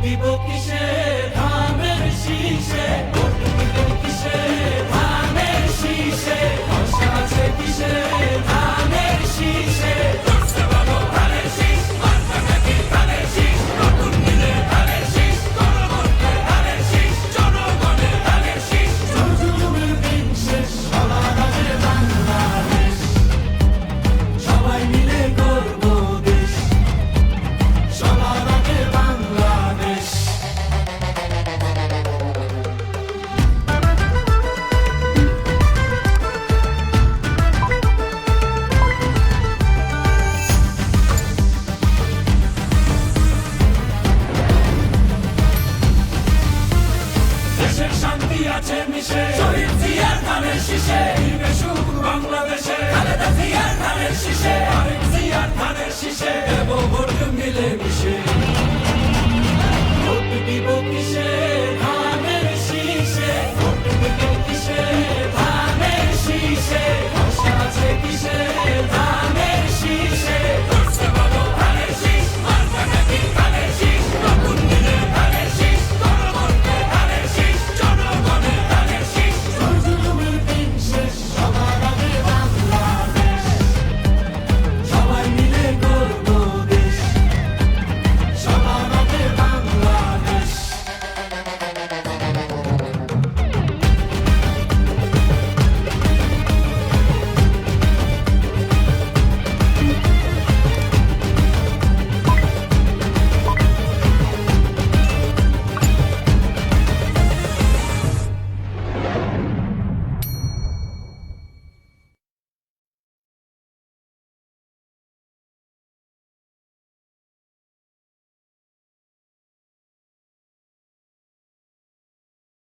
দিব কিসে ধানের শীষে, ভোট দিব কিসে ধানের শীষে, আশা আছে কিসে ধানের শীষে। জোরসে বলো ধানের শীষ, মার্কা নাকি ধানের শীষ, নতুন দিনে ধানের শীষ, গণভোটে ধানের শীষ, জনগণের ধানের শীষ। জুলুমের দিন শেষ, সবার আগে বাংলাদেশ, সবাই মিলে গর্ব দেশ, সবার আগে বাংলাদেশ। দেশের শান্তি আছে মিশে, শহীদ জিয়ার ধানের শীষে, দিবে সুখ বাংলাদেশে, খালেদা জিয়ার ধানের শীষে, আরেক জিয়ার ধানের শীষে, দেব ভোট মিলে মিশে।